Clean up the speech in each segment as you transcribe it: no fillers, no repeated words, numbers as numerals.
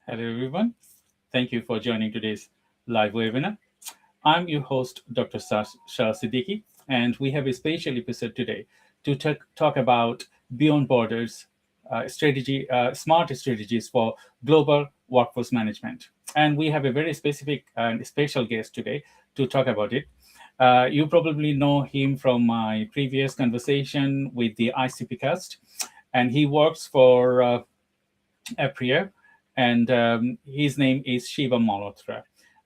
Hello, everyone. Thank you for joining today's live webinar. I'm your host, Dr. Shah Siddiqui, and we have a special episode today to talk about beyond borders smart strategies for global workforce management. And we have a very specific and special guest today to talk about it. You probably know him from my previous conversation with the ICP cast, and he works for Apria, and his name is Shiva Malhotra.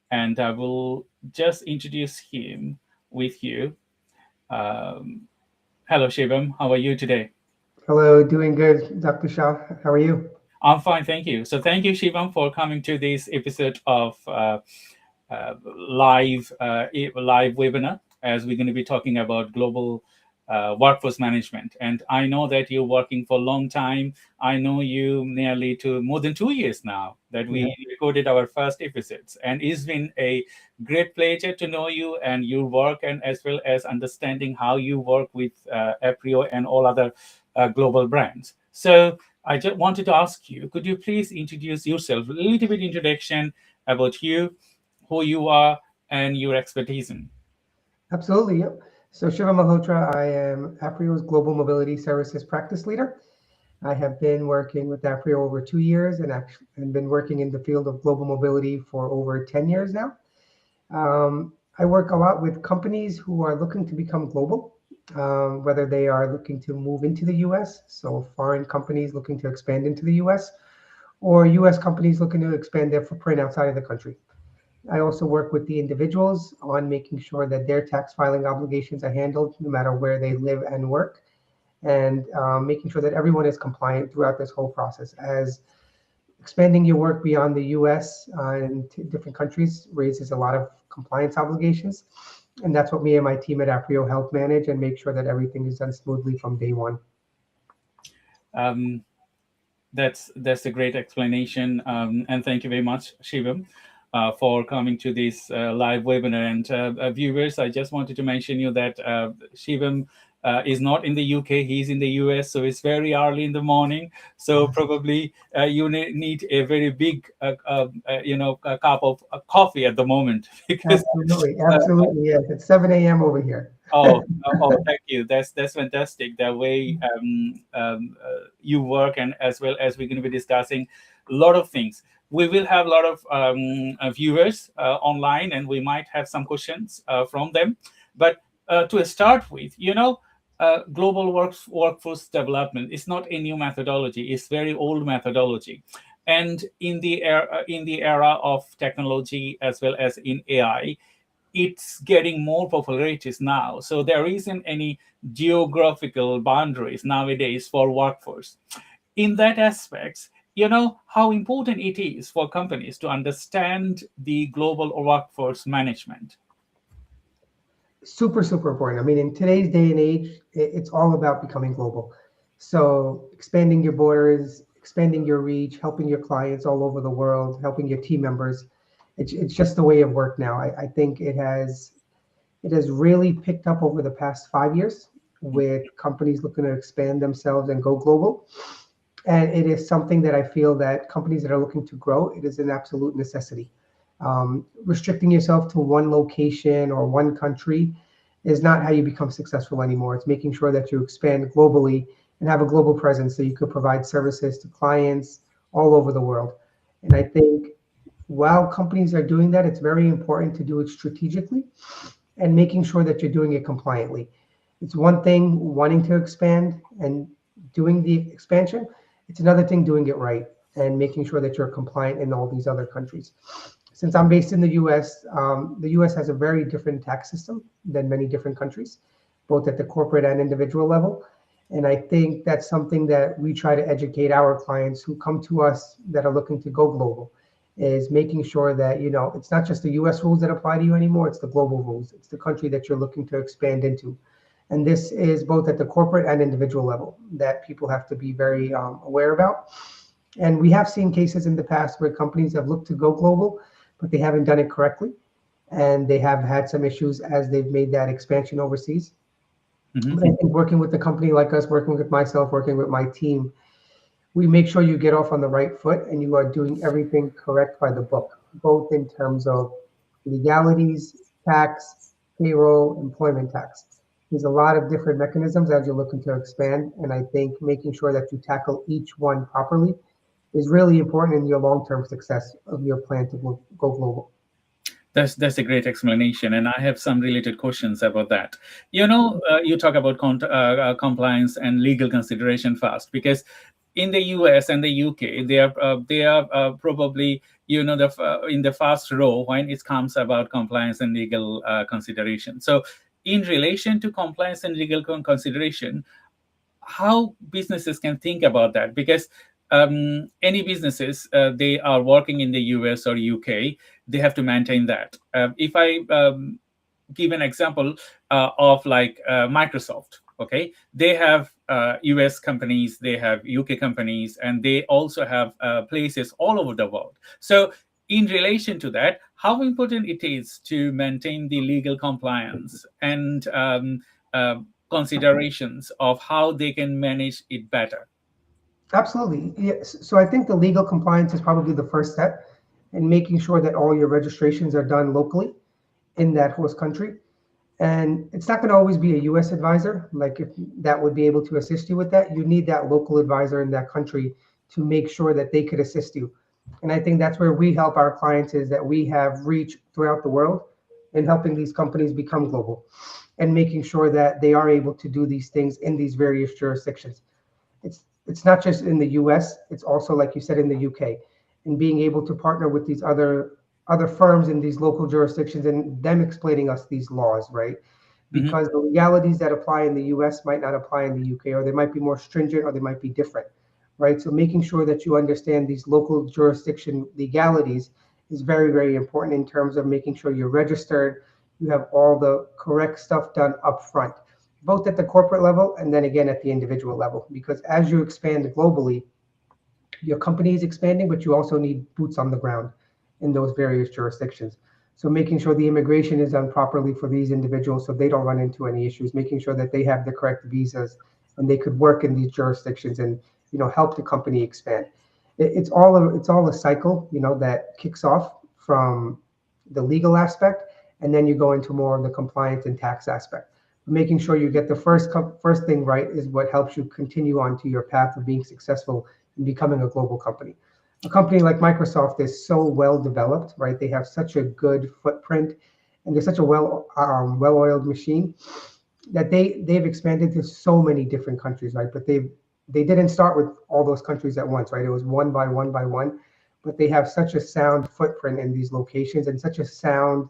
And I will just introduce him with you. Um, Hello, Shivam. How are you today? Hello, doing good, Dr. Shah. How are you? I'm fine, thank you. So, thank you, Shivam, for coming to this episode of live webinar, as we're going to be talking about global workforce management. And I know that you're working for a long time. I know you nearly to more than 2 years now that Yeah, we recorded our first episodes, and it's been a great pleasure to know you and your work, and as well as understanding how you work with Aprio and all other global brands. So I just wanted to ask you, could you please introduce yourself, a little bit introduction about you, who you are, and your expertise in? absolutely. Yep. So Shiva Malhotra, I am Aprio's Global Mobility Services Practice Leader. I have been working with Aprio over 2 years and been working in the field of global mobility for over 10 years now. I work a lot with companies who are looking to become global, whether they are looking to move into the US, so foreign companies looking to expand into the US, or US companies looking to expand their footprint outside of the country. I also work with the individuals on making sure that their tax filing obligations are handled no matter where they live and work, and making sure that everyone is compliant throughout this whole process. As expanding your work beyond the US and to different countries raises a lot of compliance obligations. And that's what me and my team at Aprio help manage and make sure that everything is done smoothly from day one. Um, that's a great explanation, and thank you very much, Shivam, for coming to this live webinar. And viewers, I just wanted to mention you that Shivam is not in the UK; he's in the US, so it's very early in the morning. So probably you need a very big, a cup of coffee at the moment because. Absolutely, Uh, absolutely, yes. It's 7 a.m. over here. Thank you. That's fantastic. The way you work, and as well as we're going to be discussing a lot of things. We will have a lot of viewers online, and we might have some questions from them. But to start with, global workforce development is not a new methodology. It's very old methodology, and in the era of technology as well as in AI, it's getting more popularities now. So there isn't any geographical boundaries nowadays for workforce. In that aspects, how important it is for companies to understand the global workforce management. Super, super important. I mean, in today's day and age, it's all about becoming global. So expanding your borders, expanding your reach, helping your clients all over the world, helping your team members. It's just the way of work now. I think it has really picked up over the past 5 years with companies looking to expand themselves and go global. And it is something that I feel that companies that are looking to grow, it is an absolute necessity. Restricting yourself to one location or one country is not how you become successful anymore. It's making sure that you expand globally and have a global presence so you could provide services to clients all over the world. And I think while companies are doing that, it's very important to do it strategically and making sure that you're doing it compliantly. It's one thing wanting to expand and doing the expansion. It's another thing doing it right and making sure that you're compliant in all these other countries. Since I'm based in the US has a very different tax system than many different countries, both at the corporate and individual level. And I think that's something that we try to educate our clients who come to us that are looking to go global, is making sure that, it's not just the US rules that apply to you anymore, it's the global rules. It's the country that you're looking to expand into. And this is both at the corporate and individual level that people have to be very aware about. And we have seen cases in the past where companies have looked to go global, but they haven't done it correctly. And they have had some issues as they've made that expansion overseas. Mhm. But I think working with a company like us, working with myself, working with my team, we make sure you get off on the right foot and you are doing everything correct by the book, both in terms of legalities, tax, payroll, employment tax. There's a lot of different mechanisms as you're looking to expand, and I think making sure that you tackle each one properly is really important in your long-term success of your plan to go global. That's a great explanation, and I have some related questions about that. You talk about compliance and legal consideration first, because in the US and the UK, they are probably in the first row when it comes about compliance and legal consideration. So, in relation to compliance and legal consideration, how businesses can think about that, because any businesses, they are working in the US or UK, they have to maintain that. If I give an example of like Microsoft, okay, they have US companies, they have UK companies, and they also have places all over the world. So in relation to that, how important it is to maintain the legal compliance and considerations of how they can manage it better. Absolutely. Yes. So I think the legal compliance is probably the first step in making sure that all your registrations are done locally in that host country. And it's not going to always be a US advisor, like if that would be able to assist you with that. You need that local advisor in that country to make sure that they could assist you. And I think that's where we help our clients, is that we have reach throughout the world in helping these companies become global and making sure that they are able to do these things in these various jurisdictions. It's not just in the US, it's also, like you said, in the UK, and being able to partner with these other firms in these local jurisdictions and them explaining us these laws, right? Because the legalities that apply in the US might not apply in the UK, or they might be more stringent, or they might be different, right? So making sure that you understand these local jurisdiction legalities is very, very important in terms of making sure you're registered, you have all the correct stuff done up front, both at the corporate level and then again at the individual level. Because as you expand globally, your company is expanding, but you also need boots on the ground in those various jurisdictions. So making sure the immigration is done properly for these individuals so they don't run into any issues, making sure that they have the correct visas and they could work in these jurisdictions and help the company expand. It's all a cycle, that kicks off from the legal aspect, and then you go into more of the compliance and tax aspect. Making sure you get the first thing right is what helps you continue on to your path of being successful in becoming a global company. A company like Microsoft is so well developed, right? They have such a good footprint, and they're such a well-oiled machine that they've expanded to so many different countries, right? But they didn't start with all those countries at once, right? It was one by one by one, but they have such a sound footprint in these locations and such a sound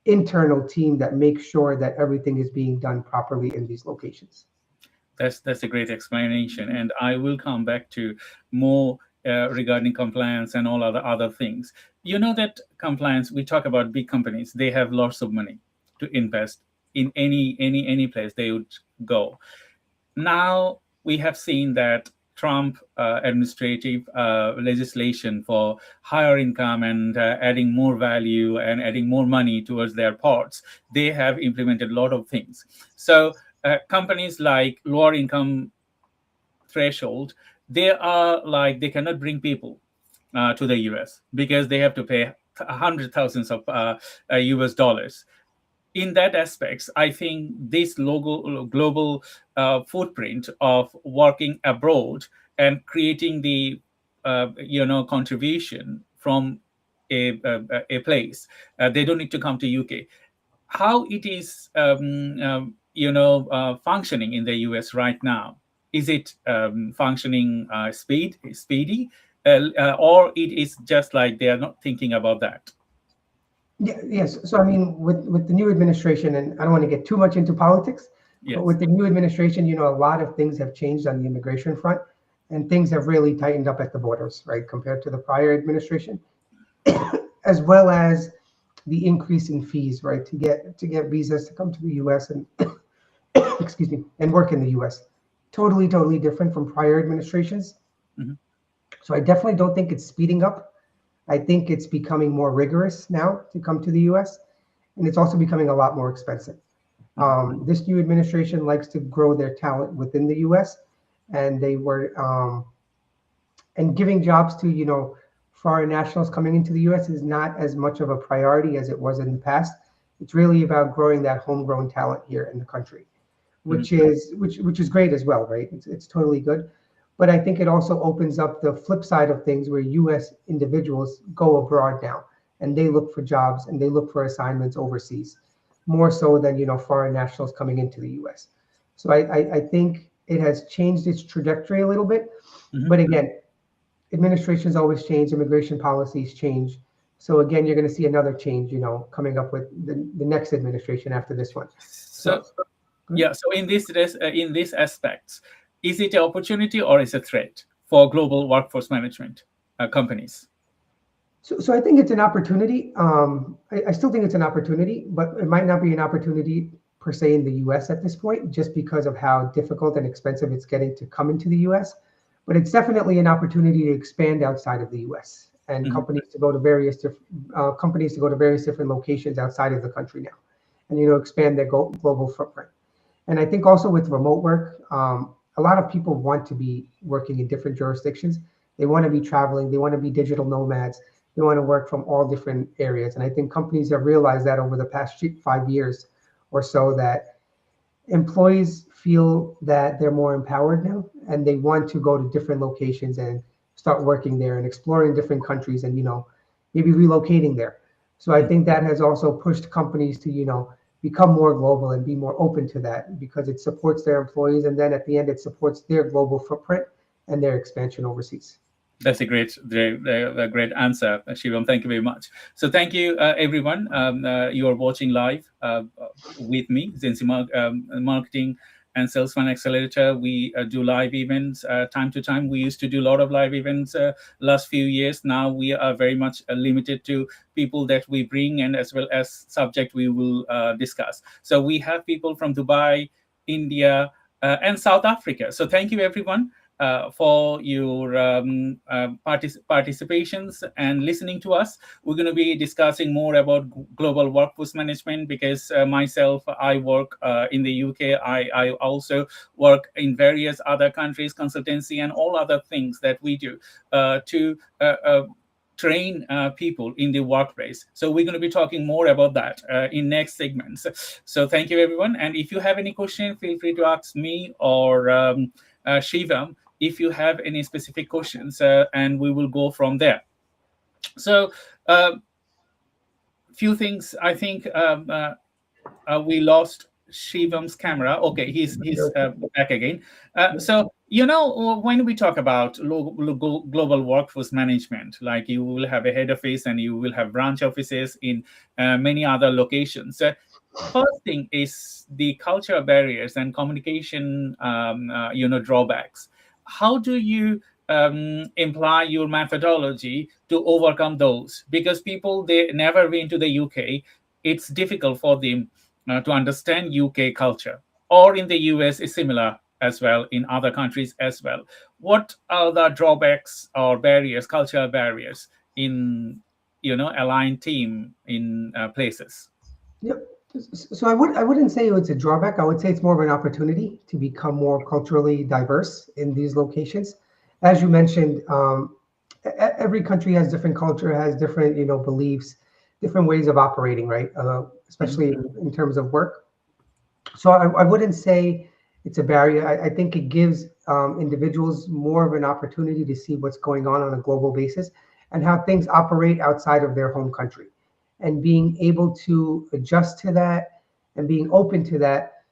internal team that makes sure that everything is being done properly in these locations. That's a great explanation, and I will come back to more regarding compliance and all other things. You know that compliance, we talk about big companies, they have lots of money to invest in any place they would go. Now we have seen that Trump administrative legislation for higher income and adding more value and adding more money towards their ports, they have implemented a lot of things. So companies like lower income threshold, they cannot bring people to the US because they have to pay hundred thousands of US dollars. In that aspects, I think this global footprint of working abroad and creating the contribution from a place, they don't need to come to UK. How it is functioning in the US right now? Is it functioning speedy, or it is just like they are not thinking about that? Yeah, yes. So I mean, with the new administration, and I don't want to get too much into politics, Yes. but with the new administration, a lot of things have changed on the immigration front, and things have really tightened up at the borders, right, compared to the prior administration, as well as the increase in fees, right, to get visas to come to the U.S. and excuse me, and work in the U.S. Totally different from prior administrations. Mm-hmm. So I definitely don't think it's speeding up. I think it's becoming more rigorous now to come to the US, and it's also becoming a lot more expensive. This new administration likes to grow their talent within the US, and they were and giving jobs to, foreign nationals coming into the US is not as much of a priority as it was in the past. It's really about growing that homegrown talent here in the country, which is great as well, right? It's totally good. But I think it also opens up the flip side of things where US individuals go abroad now and they look for jobs and they look for assignments overseas, more so than, foreign nationals coming into the US. So I think it has changed its trajectory a little bit. But again, administrations always change, immigration policies change. So again, you're going to see another change, coming up with the next administration after this one. So yeah, so in these aspects, is it an opportunity or is it a threat for global workforce management companies? So I think it's an opportunity. I still think it's an opportunity, but it might not be an opportunity per se in the US at this point, just because of how difficult and expensive it's getting to come into the US. But it's definitely an opportunity to expand outside of the US and companies to go to various different locations outside of the country now, and expand their global footprint. And I think also with remote work, a lot of people want to be working in different jurisdictions. They want to be traveling. They want to be digital nomads. They want to work from all different areas. And I think companies have realized that over the past 5 years or so, that employees feel that they're more empowered now and they want to go to different locations and start working there and exploring different countries and, maybe relocating there. So I think that has also pushed companies to, become more global and be more open to that, because it supports their employees. And then at the end, it supports their global footprint and their expansion overseas. That's a great answer, Shivam. Thank you very much. So thank you, everyone. You are watching live with me, 𝐒𝐚𝐡 Marketing and Sales Funnel Accelerator. We do live events time to time. We used to do a lot of live events last few years. Now we are very much limited to people that we bring, and as well as subject we will discuss. So we have people from Dubai, India, and South Africa. So thank you, everyone, for your participations and listening to us. We're going to be discussing more about global workforce management, because myself, I work in the UK. I also work in various other countries, consultancy and all other things that we do to train people in the workplace. So we're going to be talking more about that in next segments. So thank you, everyone. And if you have any question, feel free to ask me or Shivam if you have any specific questions, and we will go from there. So few things. I think we lost Shivam's camera. Okay, he's back again. So when we talk about global workforce management, like you will have a head office and you will have branch offices in many other locations. First thing is the cultural barriers and communication drawbacks. How do you imply your methodology to overcome those? Because people, they never been to the UK. It's difficult for them to understand UK culture, or in the US is similar as well, in other countries as well. What are the drawbacks or barriers, cultural barriers in aligned team in places? Yep. So I wouldn't say it's a drawback. I would say it's more of an opportunity to become more culturally diverse in these locations. As you mentioned, every country has different culture, has different beliefs, different ways of operating, right? Especially in terms of work. So I wouldn't say it's a barrier. I think it gives individuals more of an opportunity to see what's going on a global basis and how things operate outside of their home country. And being able to adjust to that and being open to that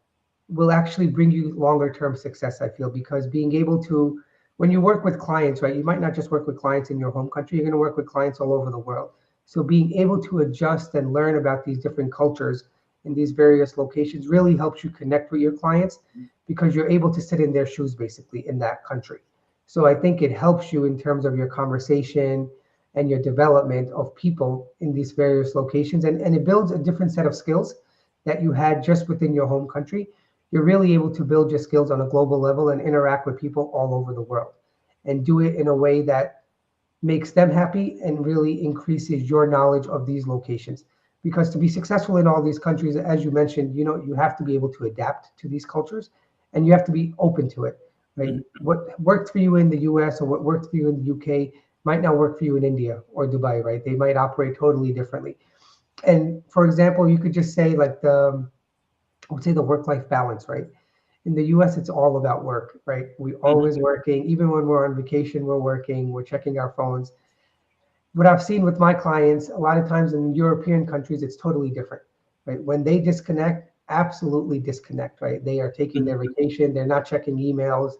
will actually bring you longer term success, I feel, because being able to, when you work with clients, right, you might not just work with clients in your home country, you're going to work with clients all over the world. So being able to adjust and learn about these different cultures in these various locations really helps you connect with your clients, because you're able to sit in their shoes basically in that country. So I think it helps you in terms of your conversation and your development of people in these various locations. And it builds a different set of skills that you had just within your home country. You're really able to build your skills on a global level and interact with people all over the world, and do it in a way that makes them happy and really increases your knowledge of these locations. Because to be successful in all these countries, as you mentioned, you have to be able to adapt to these cultures, and you have to be open to it. right? Mhm. What worked for you in the US or what worked for you in the UK might not work for you in India or Dubai, right? They might operate totally differently. And for example, you could just say like I would say the work-life balance, right? In the US, it's all about work, right? We Mhm. always working, even when we're on vacation, we're working, we're checking our phones. What I've seen with my clients, a lot of times in European countries, it's totally different, right? When they disconnect, absolutely disconnect, right? They are taking their Mhm. vacation, they're not checking emails.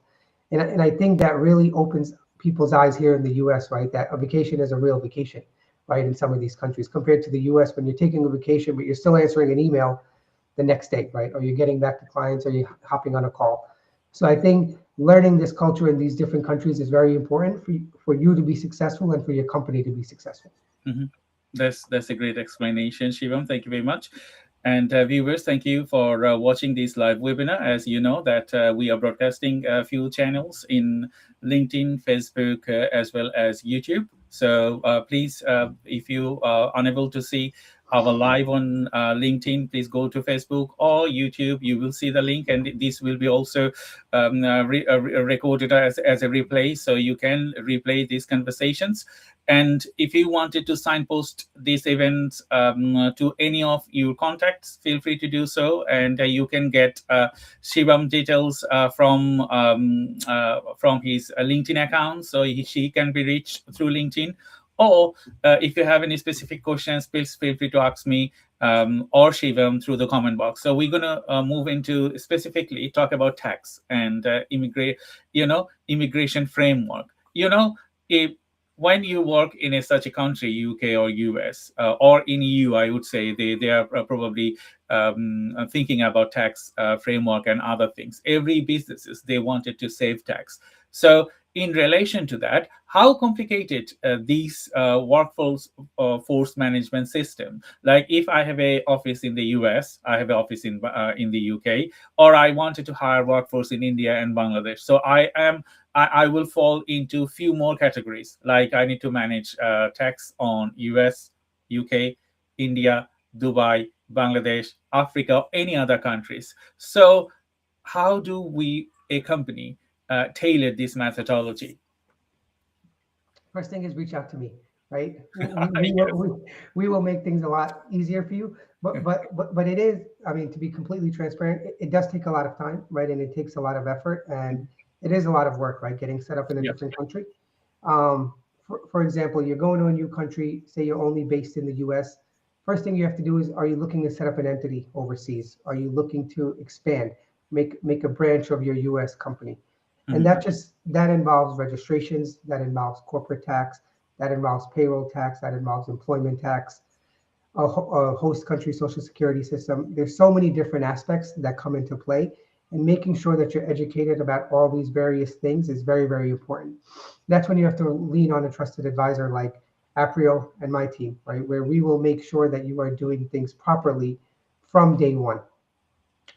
And I think that really opens people's eyes here in the US, right? That a vacation is a real vacation, right? In some of these countries compared to the US, when you're taking a vacation, but you're still answering an email the next day, right? Or you're getting back to clients or you're hopping on a call. So I think learning this culture in these different countries is very important for you to be successful and for your company to be successful. Mhm. That's a great explanation, Shivam. Thank you very much. And viewers, thank you for watching this live webinar. As you know, that we are broadcasting a few channels in LinkedIn, Facebook, as well as YouTube. So please, if you are unable to see our live on LinkedIn, please go to Facebook or YouTube. You will see the link, and this will be also recorded as a replay, so you can replay these conversations. And if you wanted to signpost these events to any of your contacts, feel free to do so. And you can get Shivam details from his LinkedIn account, so she can be reached through LinkedIn. Or if you have any specific questions, please feel free to ask me or Shivam through the comment box. So we're gonna move into specifically talk about tax and immigration framework. If when you work in such a country, UK or US, or in EU, I would say they are probably thinking about tax framework and other things. Every businesses, they wanted to save tax. So in relation to that, how complicated these workforce force management system? Like if I have a office in the US, I have an office in the UK, or I wanted to hire workforce in India and Bangladesh. So I will fall into few more categories. Like I need to manage tax on US, UK, India, Dubai, Bangladesh, Africa, or any other countries. So how do we, a company, tailor this methodology? First thing is reach out to me, right? We will make things a lot easier for you. But it is, I mean, to be completely transparent, it does take a lot of time, right? And it takes a lot of effort and it is a lot of work, right? Getting set up in a Yeah. different country. For example, you're going to a new country, say you're only based in the US. First thing you have to do is, are you looking to set up an entity overseas? Are you looking to expand, make a branch of your US company? And Mhm. that involves registrations, that involves corporate tax, that involves payroll tax, that involves employment tax, a host country social security system. There's so many different aspects that come into play, and making sure that you're educated about all these various things is very, very important. That's when you have to lean on a trusted advisor like Aprio and my team, right? Where we will make sure that you are doing things properly from day one.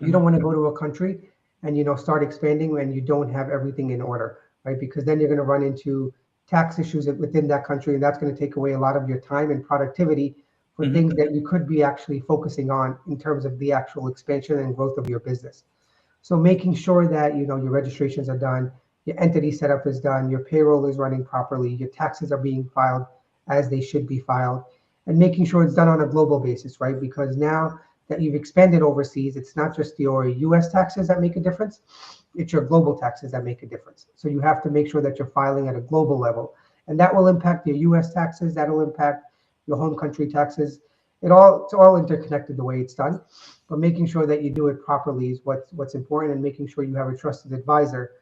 You Mhm. don't want to go to a country and start expanding when you don't have everything in order, right? Because then you're going to run into tax issues within that country, and that's going to take away a lot of your time and productivity for Mhm. things that you could be actually focusing on in terms of the actual expansion and growth of your business. So making sure that your registrations are done, your entity setup is done, your payroll is running properly, your taxes are being filed as they should be filed, and making sure it's done on a global basis, right? Because now that you've expanded overseas, it's not just your US taxes that make a difference, it's your global taxes that make a difference. So you have to make sure that you're filing at a global level. And that will impact your US taxes, that'll impact your home country taxes. It's all interconnected the way it's done. But making sure that you do it properly is what's important, and making sure you have a trusted advisor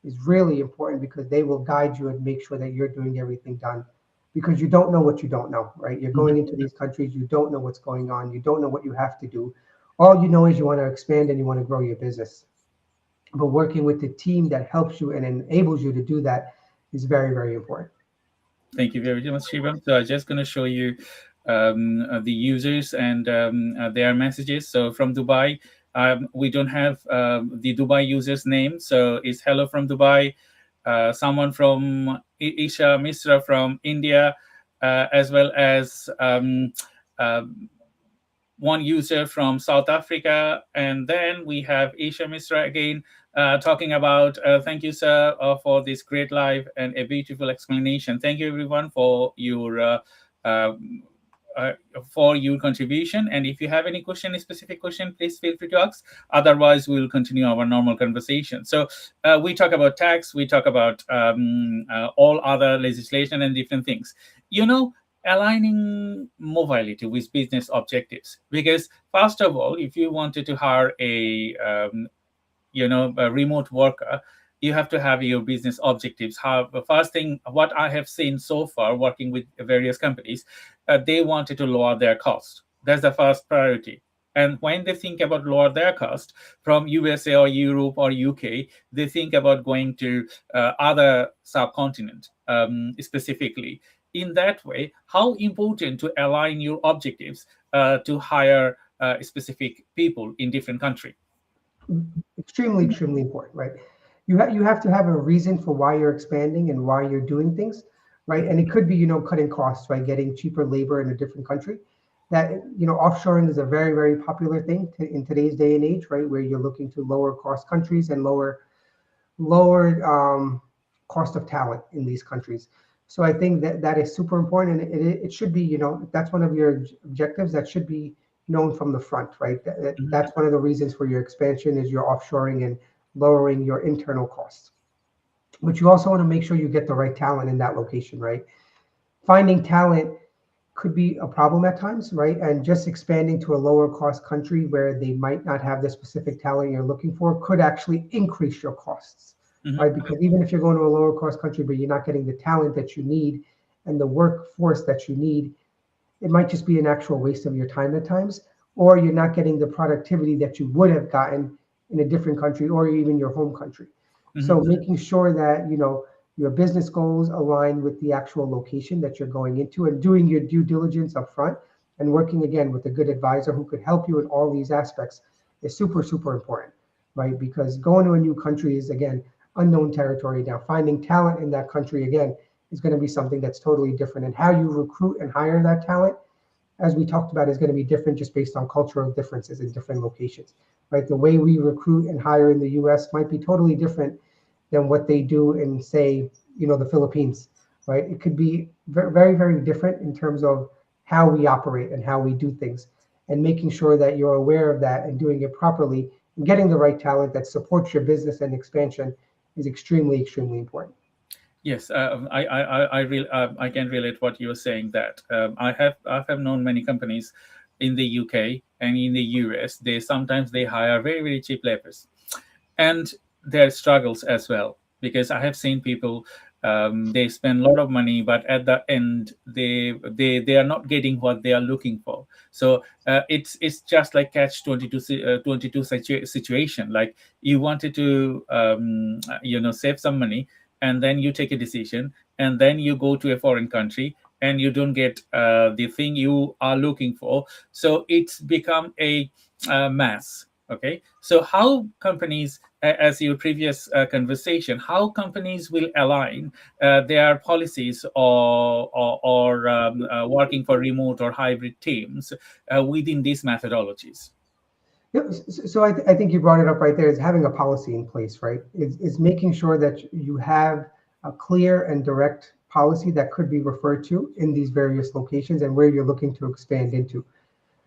is really important because they will guide you and make sure that you're doing everything done, because you don't know what you don't know, right? You're Mhm. going into these countries, you don't know what's going on, you don't know what you have to do. All you know is you want to expand and you want to grow your business. But working with the team that helps you and enables you to do that is very, very important. Thank you very much, Shivam. So I'm just going to show you the users and their messages. So from Dubai, we don't have the Dubai user's name. So it's hello from Dubai. Someone from Isha Misra from India, as well as uh, one user from South Africa. And then we have Isha Misra again talking about. Thank you, sir, for this great live and a beautiful explanation. Thank you, everyone, uh, uh, for your contribution. And if you have any question, a specific question, please feel free to ask. Otherwise, we'll continue our normal conversation. So we talk about tax, we talk about all other legislation and different things. Aligning mobility with business objectives. Because first of all, if you wanted to hire a remote worker, you have to have your business objectives. How the first thing, what I have seen so far working with various companies, they wanted to lower their cost. That's the first priority. And when they think about lower their cost from USA or Europe or UK, they think about going to other subcontinent, specifically. In that way, how important to align your objectives to hire specific people in different country? Extremely, extremely important, right? You have to have a reason for why you're expanding and why you're doing things, right? And it could be, cutting costs, right? Getting cheaper labor in a different country. That, offshoring is a very, very popular thing in today's day and age, right? Where you're looking to lower cost countries and lower cost of talent in these countries. So I think that is super important, and it should be, if that's one of your objectives, that should be known from the front, right? That's one of the reasons for your expansion is your offshoring and lowering your internal costs. But you also want to make sure you get the right talent in that location, right? Finding talent could be a problem at times, right? And just expanding to a lower cost country where they might not have the specific talent you're looking for could actually increase your costs, right? Because even if you're going to a lower cost country, but you're not getting the talent that you need and the workforce that you need, it might just be an actual waste of your time at times, or you're not getting the productivity that you would have gotten in a different country or even your home country. So making sure that, your business goals align with the actual location that you're going into and doing your due diligence up front and working again with a good advisor who could help you in all these aspects is super, super important, right? Because going to a new country is, again, unknown territory. Now, finding talent in that country, again, is going to be something that's totally different. And how you recruit and hire that talent, as we talked about, is going to be different just based on cultural differences in different locations, right? The way we recruit and hire in the US might be totally different than what they do in, say, the Philippines, right? It could be very, very different in terms of how we operate and how we do things, and making sure that you're aware of that and doing it properly and getting the right talent that supports your business and expansion is extremely, extremely important. Yes, I can relate what you're saying. That I have known many companies in the UK and in the US. Sometimes they hire very, very cheap laborers, and there are struggles as well, because I have seen people, they spend a lot of money, but at the end they are not getting what they are looking for. So it's just like catch 22 situation. Like, you wanted to save some money, and then you take a decision, and then you go to a foreign country and you don't get the thing you are looking for. So it's become a mess. Okay, so how companies, as your previous conversation, how companies will align their policies or working for remote or hybrid teams within these methodologies? Yeah, so I think you brought it up right there, is having a policy in place, right? Is making sure that you have a clear and direct policy that could be referred to in these various locations and where you're looking to expand into.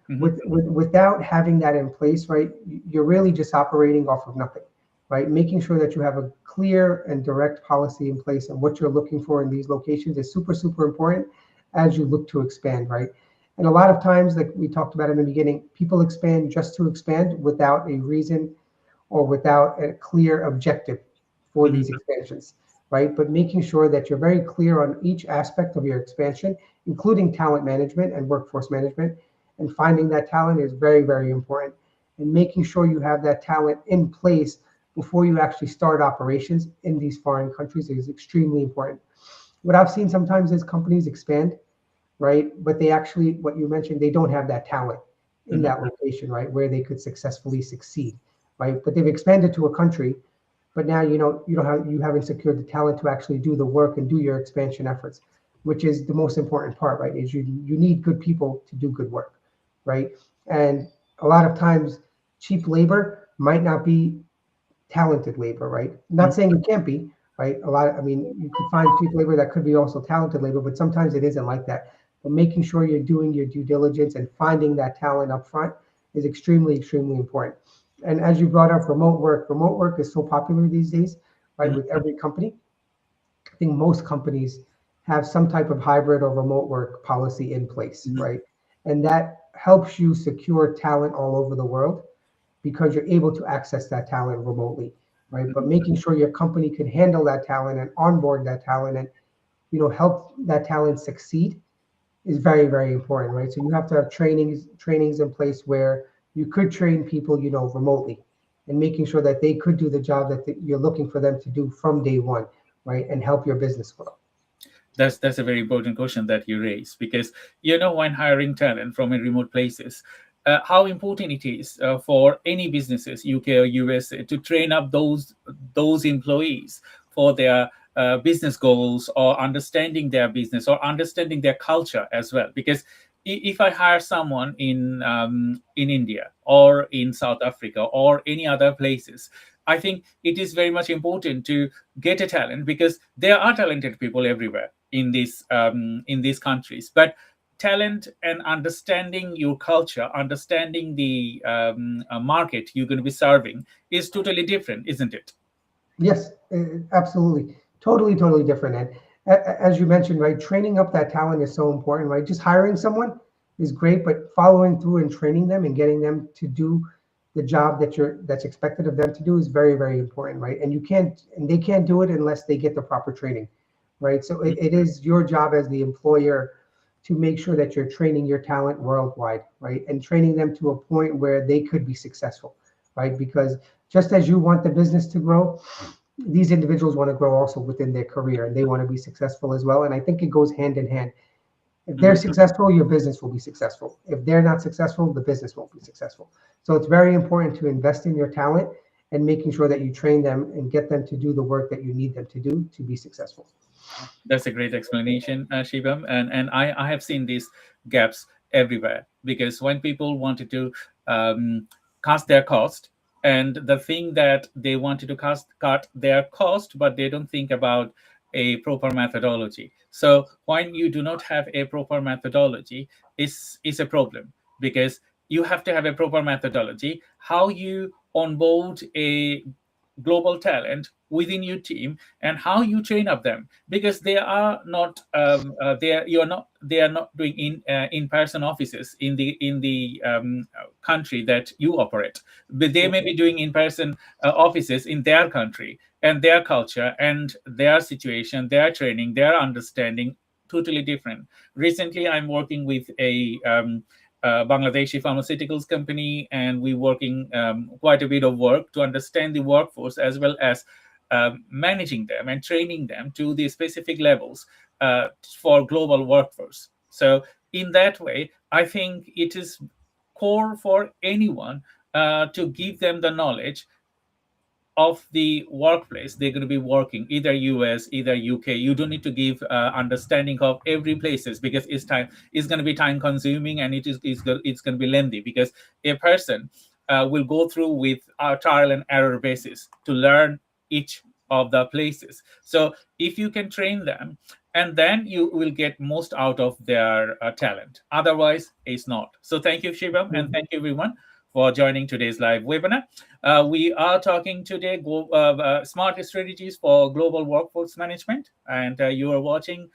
Without having that in place, right, you're really just operating off of nothing, right? Making sure that you have a clear and direct policy in place and what you're looking for in these locations is super, super important as you look to expand, right? And a lot of times, like we talked about in the beginning, people expand just to expand without a reason or without a clear objective for these expansions, right? But making sure that you're very clear on each aspect of your expansion, including talent management and workforce management, and finding that talent is very, very important. And making sure you have that talent in place before you actually start operations in these foreign countries is extremely important. What I've seen sometimes is companies expand, right? But they actually, what you mentioned, they don't have that talent in that location, right? Where they could successfully succeed, right? But they've expanded to a country, but now you haven't secured the talent to actually do the work and do your expansion efforts, which is the most important part, right? Is you need good people to do good work, right? And a lot of times cheap labor might not be talented labor, right? Not saying it can't be, right? I mean, you could find cheap labor that could be also talented labor, but sometimes it isn't like that. But making sure you're doing your due diligence and finding that talent up front is extremely, extremely important. And as you brought up remote work is so popular these days, right? Mhm. With every company, I think most companies have some type of hybrid or remote work policy in place, Mhm. right? And that helps you secure talent all over the world because you're able to access that talent remotely, right? But making sure your company can handle that talent and onboard that talent and help that talent succeed is very, very important, right? So you have to have trainings in place where you could train people, remotely, and making sure that they could do the job that you're looking for them to do from day one, right? And help your business grow. That's a very important question that you raise, because when hiring talent from remote places, how important it is for any businesses, UK or USA, to train up those employees for their business goals, or understanding their business, or understanding their culture as well. Because if I hire someone in India or in South Africa or any other places, I think it is very much important to get a talent, because there are talented people everywhere in these countries. But talent and understanding your culture, understanding the market you're going to be serving, is totally different, isn't it? Yes, absolutely. Totally, totally different. And as you mentioned, right, training up that talent is so important, right? Just hiring someone is great, but following through and training them and getting them to do the job that's expected of them to do is very, very important, right? And they can't do it unless they get the proper training, right? So it is your job as the employer to make sure that you're training your talent worldwide, right? And training them to a point where they could be successful, right? Because just as you want the business to grow, these individuals want to grow also within their career, and they want to be successful as well. And I think it goes hand in hand. If they're Mhm. successful, your business will be successful. If they're not successful, the business won't be successful. So it's very important to invest in your talent and making sure that you train them and get them to do the work that you need them to do to be successful. That's a great explanation, Shibam. And I have seen these gaps everywhere, because when people wanted to cast their cost, and the thing that they wanted to cut their cost, but they don't think about a proper methodology. So when you do not have a proper methodology, is a problem, because you have to have a proper methodology how you onboard a global talent within your team, and how you train up them, because they are not they are not doing in-person offices in the country that you operate, but they may be doing in-person offices in their country, and their culture and their situation, their training, their understanding, totally different. Recently, I'm working with a Bangladeshi pharmaceuticals company, and we're working quite a bit of work to understand the workforce, as well as managing them and training them to the specific levels for global workforce. So in that way, I think it is core for anyone to give them the knowledge of the workplace they're going to be working, either US, either UK. You don't need to give understanding of every places, because it's going to be time consuming, and it's going to be lengthy, because a person will go through with a trial and error basis to learn each of the places. So if you can train them, and then you will get most out of their talent, otherwise it's not. So thank you, Shivam, and thank you everyone for joining today's live webinar. We are talking today smart strategies for global workforce management, and you are watching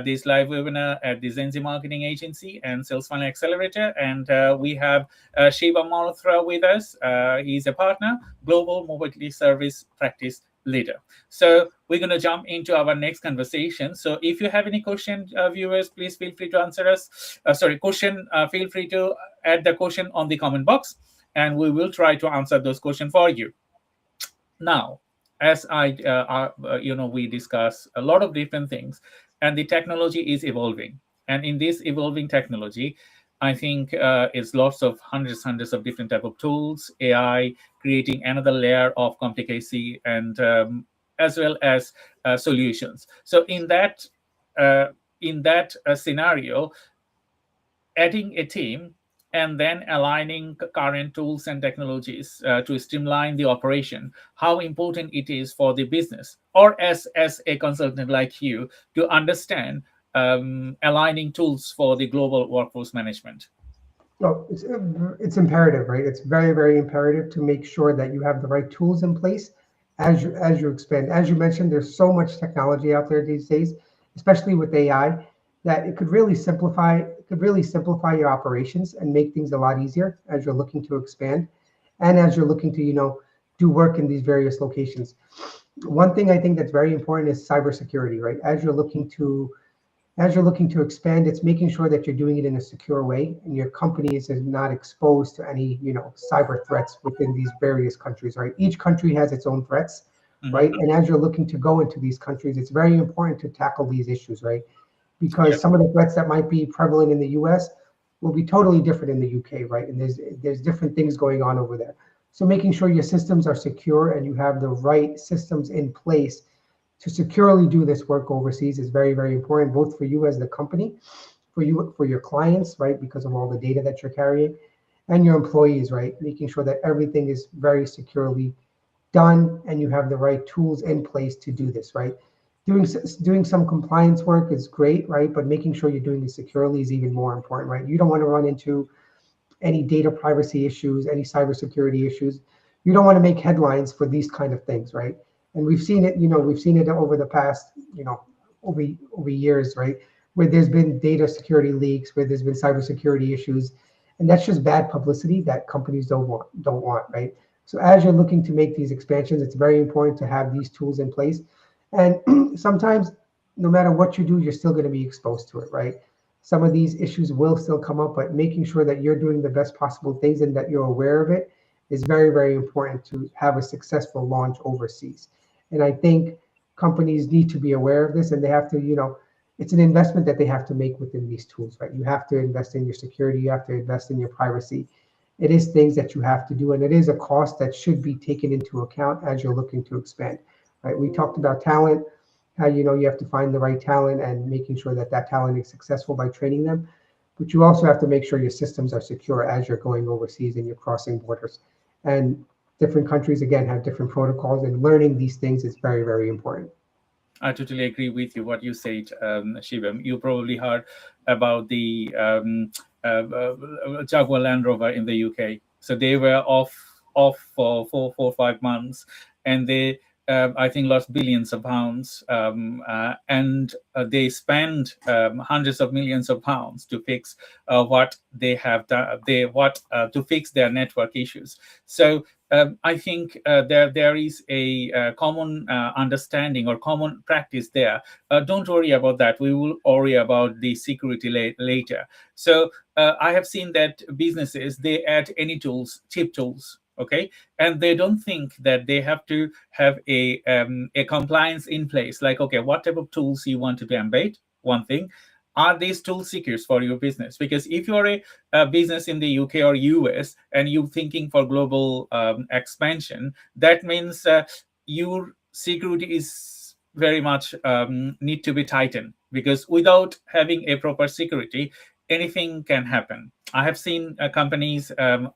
this live webinar at the 𝐒𝐚𝐡 Marketing Agency and Sales Funnel Accelerator. And we have Shiva Malhotra with us. He's a partner, Global Mobility Service Practice Leader. So we're going to jump into our next conversation. So if you have any question, viewers, please feel free to answer us. Feel free to add the question on the comment box, and we will try to answer those questions for you. Now, as we discuss a lot of different things, and the technology is evolving. And in this evolving technology, I think it's lots of hundreds of different type of tools, AI, creating another layer of complicacy, and as well as solutions. So in that scenario, adding a team and then aligning current tools and technologies to streamline the operation, how important it is for the business, or as a consultant like you, to understand aligning tools for the global workforce management? No, it's imperative, right? It's very, very imperative to make sure that you have the right tools in place as you expand. As you mentioned, there's so much technology out there these days, especially with AI, that it could really simplify your operations and make things a lot easier as you're looking to expand and as you're looking to, do work in these various locations. One thing I think that's very important is cybersecurity, right? As you're looking to expand, it's making sure that you're doing it in a secure way and your company is not exposed to any, cyber threats within these various countries, right? Each country has its own threats, right? And as you're looking to go into these countries, it's very important to tackle these issues, right? Because some of the threats that might be prevalent in the US will be totally different in the UK, right? And there's different things going on over there. So making sure your systems are secure and you have the right systems in place to securely do this work overseas is very, very important, both for you as the company, for your clients, right, because of all the data that you're carrying, and your employees, right, making sure that everything is very securely done and you have the right tools in place to do this, right? Doing some compliance work is great, right, but making sure you're doing it securely is even more important, right? You don't want to run into any data privacy issues, any cybersecurity issues. You don't want to make headlines for these kind of things, right? And we've seen it over the past, over years, right? Where there's been data security leaks, where there's been cybersecurity issues, and that's just bad publicity that companies don't want, right? So as you're looking to make these expansions, it's very important to have these tools in place. And sometimes, no matter what you do, you're still going to be exposed to it, right? Some of these issues will still come up, but making sure that you're doing the best possible things and that you're aware of it is very, very important to have a successful launch overseas. And I think companies need to be aware of this and they have to, it's an investment that they have to make within these tools, right? You have to invest in your security, you have to invest in your privacy. It is things that you have to do, and it is a cost that should be taken into account as you're looking to expand, right? We talked about talent, how you have to find the right talent and making sure that that talent is successful by training them. But you also have to make sure your systems are secure as you're going overseas and you're crossing borders. And different countries, again, have different protocols, and learning these things is very, very important. I totally agree with you what you said, Shivam. You probably heard about the Jaguar Land Rover in the UK. So they were off for 4 or 5 months, and they I think lost billions of pounds, and they spent hundreds of millions of pounds to fix what they have done. To fix their network issues. So I think there is a common understanding or common practice there. Don't worry about that. We will worry about the security later. So I have seen that businesses, they add any tools, cheap tools, okay, and they don't think that they have to have a compliance in place. Like, okay, what type of tools you want to embed? One thing. Are these tools secure for your business? Because if you're a business in the UK or US and you're thinking for global expansion, that means your security is very much need to be tightened, because without having a proper security, anything can happen. I have seen companies in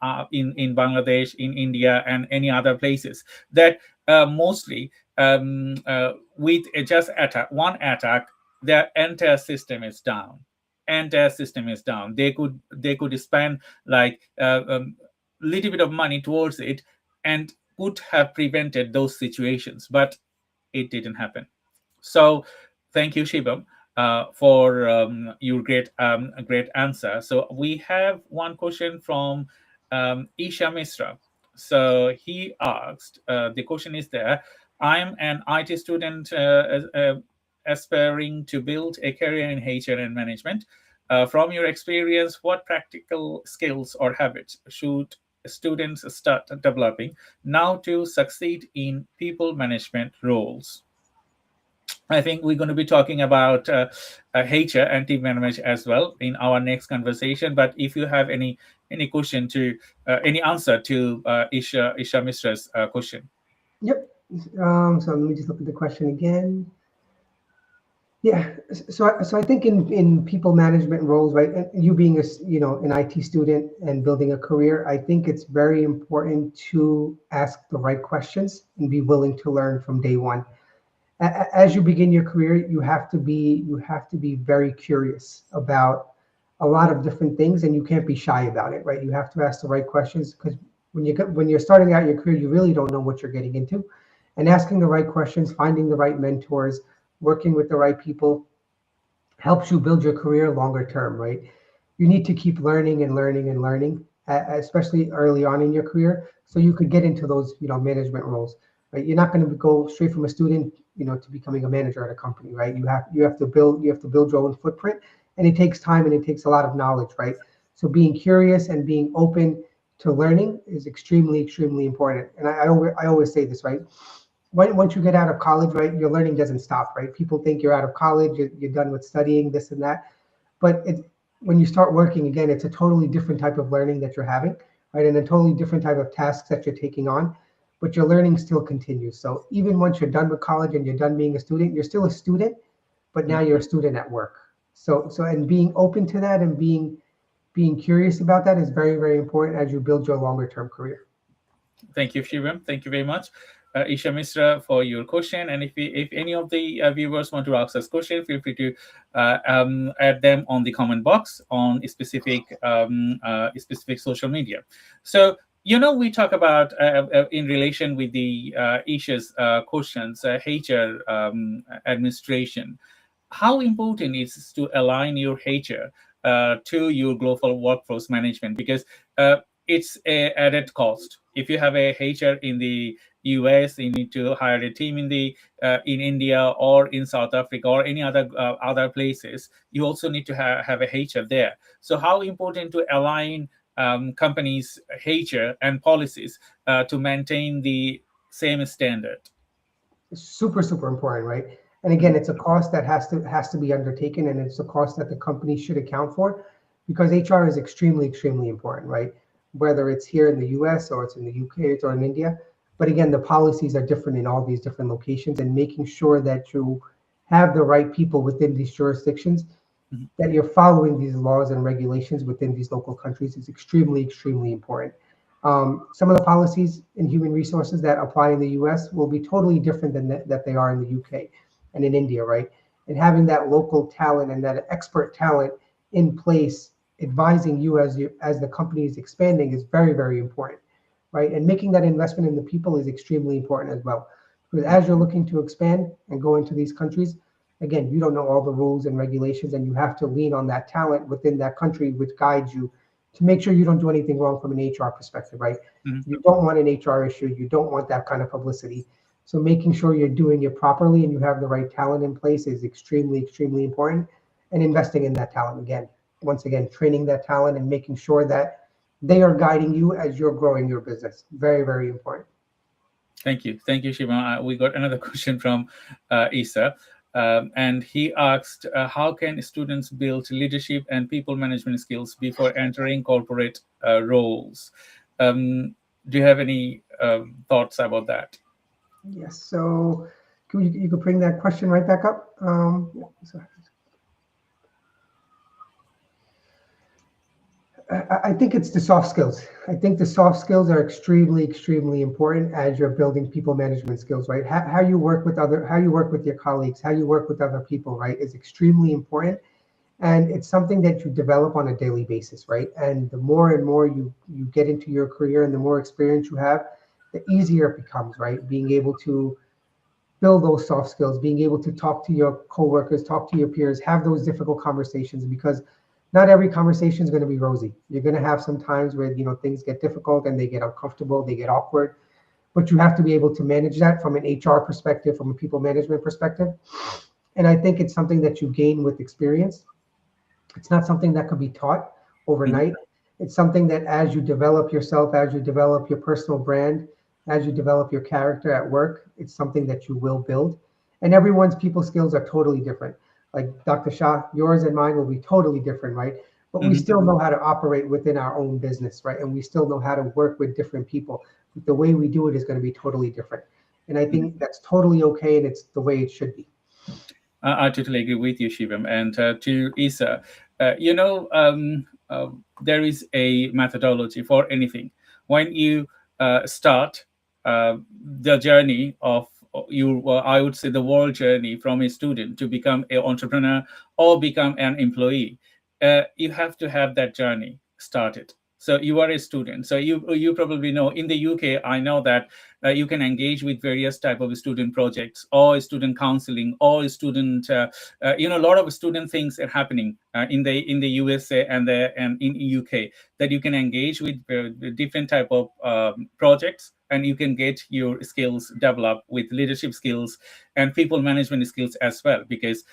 Bangladesh, in India, and any other places that mostly with just one attack, their entire system is down. They could spend like little bit of money towards it and could have prevented those situations, but it didn't happen. So thank you, Shibam, for your great answer. So we have one question from Isha Misra. So he asked, the question is there: I'm an IT student aspiring to build a career in HR and management. From your experience, what practical skills or habits should students start developing now to succeed in people management roles? I think we're going to be talking about HR and team management as well in our next conversation. But if you have any question to any answer to Isha Mistra's question. Yep. So let me just look at the question again. Yeah, so I think in people management roles, right, and you being an IT student and building a career, I think it's very important to ask the right questions and be willing to learn from day one. As you begin your career, you have to be very curious about a lot of different things, and you can't be shy about it, right? You have to ask the right questions because when you're starting out your career, you really don't know what you're getting into, and asking the right questions, finding the right mentors, working with the right people helps you build your career longer term, right? You need to keep learning and learning and learning, especially early on in your career, so you could get into those, management roles, right? You're not going to go straight from a student, to becoming a manager at a company, right? You have to build your own footprint, and it takes time and it takes a lot of knowledge, right? So being curious and being open to learning is extremely, extremely important. And I always say this, right? Once you get out of college, right, your learning doesn't stop, right? People think you're out of college, you're done with studying this and that, but when you start working again, it's a totally different type of learning that you're having, right, and a totally different type of tasks that you're taking on, but your learning still continues. So even once you're done with college and you're done being a student, you're still a student, but now you're a student at work. And being open to that and being curious about that is very, very important as you build your longer term career. Thank you, Shivam. Thank you very much, Isha Misra, for your question. And if any of the viewers want to ask us question, feel free to add them on the comment box on specific social media. So, we talk about in relation with the Isha's questions, HR administration. How important is it to align your HR to your global workforce management? Because it's a added cost. If you have a HR in the US, you need to hire a team in India or in South Africa or any other places. You also need to have a HR there. So how important to align companies' HR and policies to maintain the same standard? It's super, super important, right? And again, it's a cost that has to be undertaken, and it's a cost that the company should account for, because HR is extremely, extremely important, right? Whether it's here in the US or it's in the UK or in India. But again, the policies are different in all these different locations, and making sure that you have the right people within these jurisdictions, Mhm. that you're following these laws and regulations within these local countries is extremely, extremely important. Some of the policies in human resources that apply in the US will be totally different than that they are in the UK and in India, right? And having that local talent and that expert talent in place advising you as the company is expanding is very, very important, right? And making that investment in the people is extremely important as well. Because as you're looking to expand and go into these countries, again, you don't know all the rules and regulations, and you have to lean on that talent within that country, which guides you to make sure you don't do anything wrong from an HR perspective, right? Mhm. You don't want an HR issue. You don't want that kind of publicity. So making sure you're doing it properly and you have the right talent in place is extremely, extremely important. And investing in that talent again, once again, training that talent and making sure that they are guiding you as you're growing your business. Very, very important. Thank you, Shiva. We got another question from Isa, and he asked, "How can students build leadership and people management skills before entering corporate roles?" Um, do you have any thoughts about that? Yes. So you could bring that question right back up. Yeah, so I think it's the soft skills. I think the soft skills are extremely, extremely important as you're building people management skills, right? How you work with your colleagues, how you work with other people, right, is extremely important. And it's something that you develop on a daily basis, right? And the more and more you get into your career and the more experience you have, the easier it becomes, right? Being able to build those soft skills, being able to talk to your coworkers, talk to your peers, have those difficult conversations, because not every conversation is going to be rosy. You're going to have some times where things get difficult and they get uncomfortable, they get awkward, but you have to be able to manage that from an HR perspective, from a people management perspective. And I think it's something that you gain with experience. It's not something that could be taught Mhm. overnight. It's something that as you develop yourself, as you develop your personal brand, as you develop your character at work, it's something that you will build. And everyone's people skills are totally different. Like Dr. Shah, yours and mine will be totally different, right? But we Mhm. still know how to operate within our own business, right? And we still know how to work with different people. But the way we do it is going to be totally different. And I Mhm. think that's totally okay, and it's the way it should be. I totally agree with you, Shivam. And to Isa, there is a methodology for anything. When you start the journey of you, I would say the world journey from a student to become an entrepreneur or become an employee, you have to have that journey started. So you are a student. So you probably know in the UK, I know that you can engage with various type of student projects or student counseling or student a lot of student things are happening in the USA and in UK, that you can engage with different type of projects, and you can get your skills developed with leadership skills and people management skills as well, because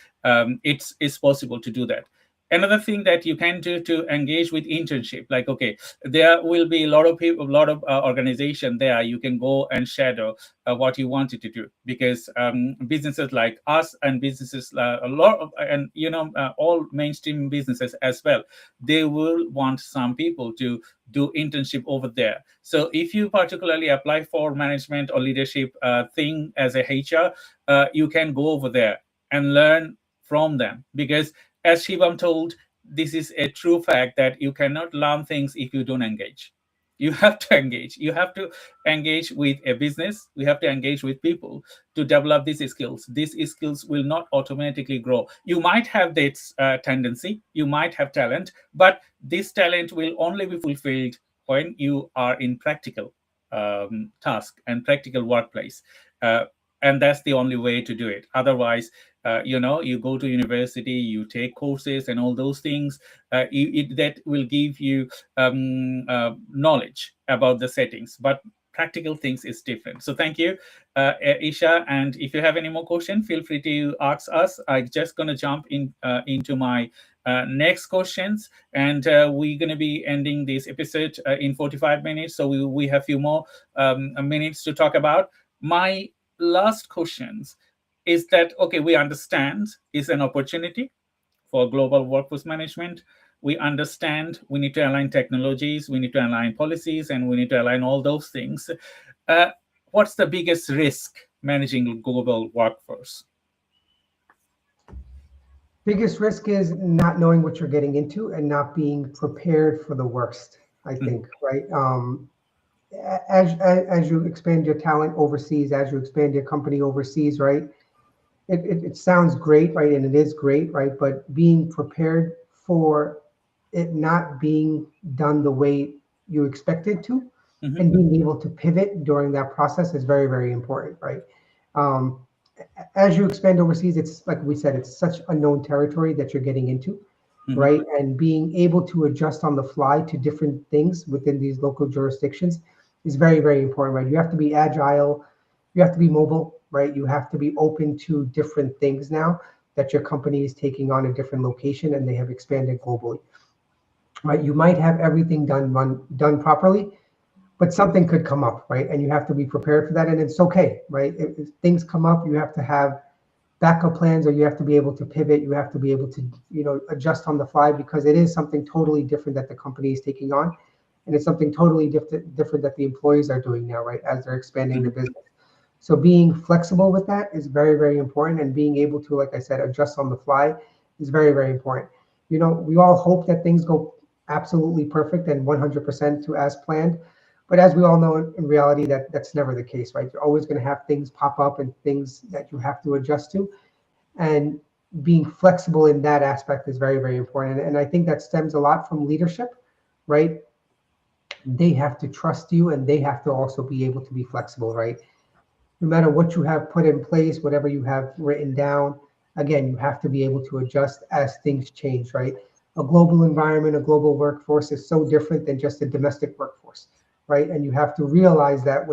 it's possible to do that. Another thing that you can do to engage with internship, like, okay, there will be a lot of people, a lot of organization there you can go and shadow what you wanted to do, because businesses like us and businesses a lot of, and all mainstream businesses as well, they will want some people to do internship over there. So if you particularly apply for management or leadership thing as a HR, you can go over there and learn from them, because as Shivam told, this is a true fact that you cannot learn things if you don't engage. You have to engage. You have to engage with a business. We have to engage with people to develop these skills. These skills will not automatically grow. You might have this tendency, you might have talent, but this talent will only be fulfilled when you are in practical task and practical workplace. And that's the only way to do it. Otherwise, you go to university, you take courses and all those things, that will give you knowledge about the settings, but practical things is different. So thank you, Isha. And if you have any more questions, feel free to ask us. I'm just going to jump into my next questions, and we're going to be ending this episode in 45 minutes, so we have a few more minutes to talk about. My last questions is that, okay, we understand it's an opportunity for global workforce management. We understand we need to align technologies, we need to align policies, and we need to align all those things. Uh, what's the biggest risk managing global workforce? Biggest risk is not knowing what you're getting into and not being prepared for the worst, I think, right? As you expand your talent overseas, as you expand your company overseas, right? It sounds great, right? And it is great, right? But being prepared for it not being done the way you expect it to, and being able to pivot during that process is very, very important, right? Um, as you expand overseas, it's like we said, it's such unknown territory that you're getting into, right? And being able to adjust on the fly to different things within these local jurisdictions is very, very important, right? You have to be agile, you have to be mobile, right? You have to be open to different things now that your company is taking on a different location and they have expanded globally, right? You might have everything done properly, but something could come up, right? And you have to be prepared for that, and it's okay, right? If things come up, you have to have backup plans, or you have to be able to pivot. You have to be able to, adjust on the fly, because it is something totally different that the company is taking on, and it's something totally different that the employees are doing now, right? As they're expanding the business. So being flexible with that is very, very important, and being able to, like I said, adjust on the fly is very, very important. We all hope that things go absolutely perfect and 100% to as planned. But as we all know, in reality, that's never the case, right? You're always going to have things pop up and things that you have to adjust to. And being flexible in that aspect is very, very important. And I think that stems a lot from leadership, right? They have to trust you, and they have to also be able to be flexible, right? No matter what you have put in place, whatever you have written down, again, you have to be able to adjust as things change, right? A global environment, a global workforce is so different than just a domestic workforce, right? And you have to realize that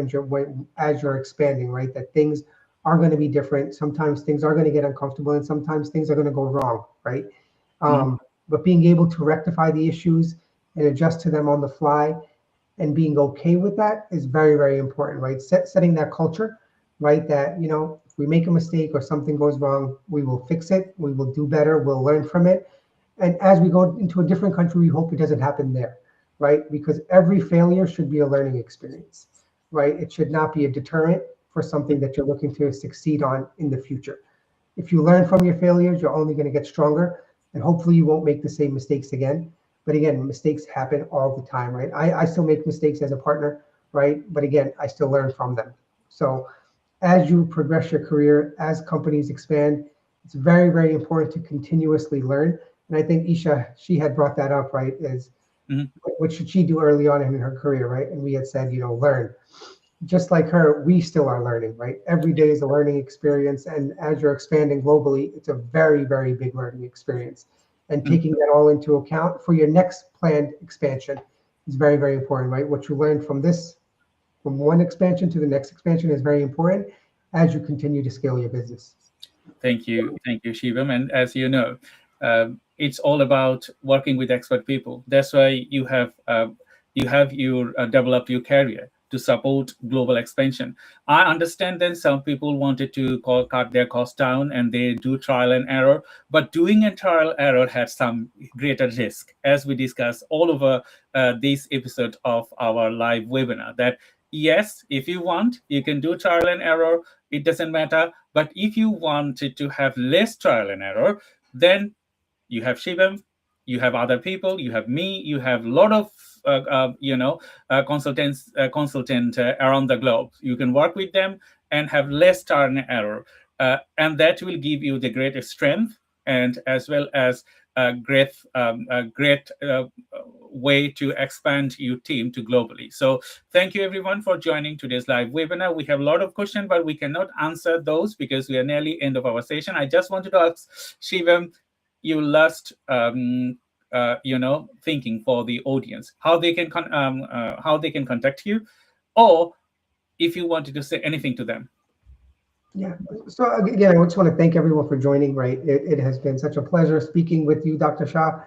as you're expanding, right, that things are going to be different. Sometimes things are going to get uncomfortable, and sometimes things are going to go wrong, right? But being able to rectify the issues and adjust to them on the fly, and being okay with that is very, very important, right? Setting that culture, right? That, if we make a mistake or something goes wrong, we will fix it, we will do better, we'll learn from it. And as we go into a different country, we hope it doesn't happen there, right? Because every failure should be a learning experience, right? It should not be a deterrent for something that you're looking to succeed on in the future. If you learn from your failures, you're only going to get stronger, and hopefully you won't make the same mistakes again. But again, mistakes happen all the time, right? I still make mistakes as a partner, right? But again, I still learn from them. So as you progress your career, as companies expand, it's very, very important to continuously learn. And I think Isha, she had brought that up, right? Is what should she do early on in her career, right? And we had said, learn. Just like her, we still are learning, right? Every day is a learning experience. And as you're expanding globally, it's a very, very big learning experience. And taking that all into account for your next planned expansion is very, very important, right? What you learn from one expansion to the next expansion is very important as you continue to scale your business. Thank you, Shivam. And as you know, it's all about working with expert people. That's why you have developed your career to support global expansion. I understand that some people wanted to cut their costs down and they do trial and error, but doing a trial error has some greater risk, as we discussed all over this episode of our live webinar. That yes, if you want, you can do trial and error. It doesn't matter. But if you wanted to have less trial and error, then you have Shivam, you have other people, you have me, you have a lot of consultant around the globe. You can work with them and have less trial and error, and that will give you the greatest strength and as well as a great way to expand your team to globally. So thank you everyone for joining today's live webinar. We have a lot of questions, but we cannot answer those because we are nearly end of our session. I just wanted to ask Shivam, you last thinking for the audience, how they can contact you, or if you wanted to say anything to them. Yeah. So again, I just want to thank everyone for joining. Right, it has been such a pleasure speaking with you, Dr. Shah.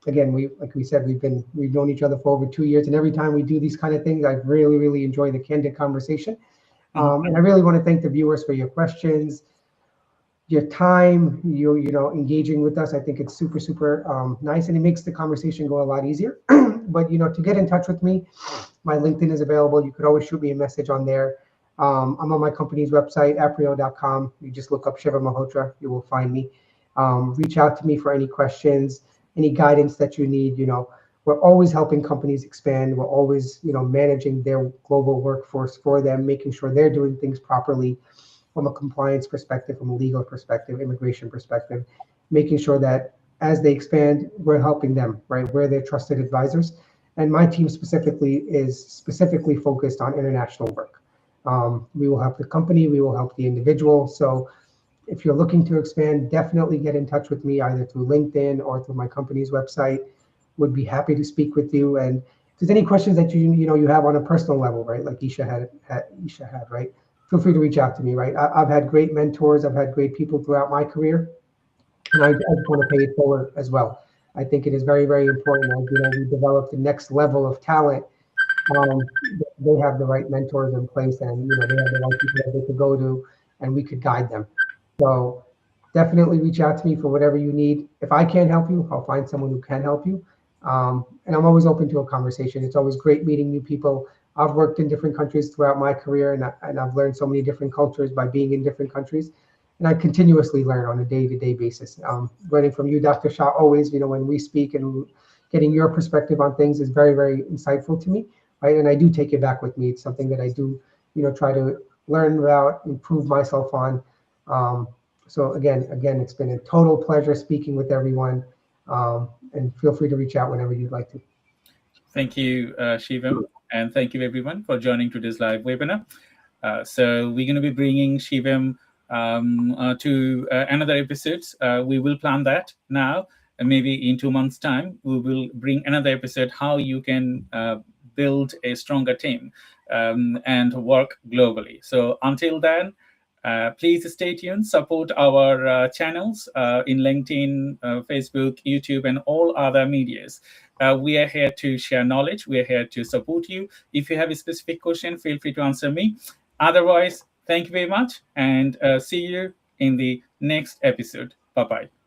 Again, like we said, we've known each other for over 2 years, and every time we do these kind of things, I really, really enjoy the candid conversation. And I really want to thank the viewers for your questions, your time, engaging with us. I think it's super, super nice, and it makes the conversation go a lot easier. But to get in touch with me, my LinkedIn is available. You could always shoot me a message on there. I'm on my company's website, aprio.com. You just look up Shiva Malhotra, you will find me. Reach out to me for any questions, any guidance that you need. We're always helping companies expand. We're always, managing their global workforce for them, making sure they're doing things properly from a compliance perspective, from a legal perspective, immigration perspective, making sure that as they expand, we're helping them, right? We're their trusted advisors. And my team specifically is focused on international work. We will help the company, we will help the individual. So if you're looking to expand, definitely get in touch with me either through LinkedIn or through my company's website. Would be happy to speak with you. And if there's any questions that you have on a personal level, right, like Isha had, right, feel free to reach out to me, right? I've had great mentors, I've had great people throughout my career, and I just want to pay it forward as well. I think it is very, very important that we develop the next level of talent. They have the right mentors in place, and they have the right people that they could go to, and we could guide them. So definitely reach out to me for whatever you need. If I can't help you, I'll find someone who can help you. And I'm always open to a conversation. It's always great meeting new people. I've worked in different countries throughout my career, and I've learned so many different cultures by being in different countries. And I continuously learn on a day-to-day basis. Learning from you, Dr. Shah, always, when we speak and getting your perspective on things is very, very insightful to me. Right, and I do take it back with me. It's something that I do, try to learn about, improve myself on. So again, it's been a total pleasure speaking with everyone. And feel free to reach out whenever you'd like to. Thank you, Shivam, and thank you everyone for joining today's live webinar. So we're going to be bringing Shivam to another episode. We will plan that now, and maybe in 2 months' time, we will bring another episode how you can build a stronger team and work globally. So until then, please stay tuned, support our channels in LinkedIn, Facebook, YouTube, and all other medias. We are here to share knowledge. We are here to support you. If you have a specific question, feel free to answer me. Otherwise, thank you very much, and see you in the next episode. Bye-bye.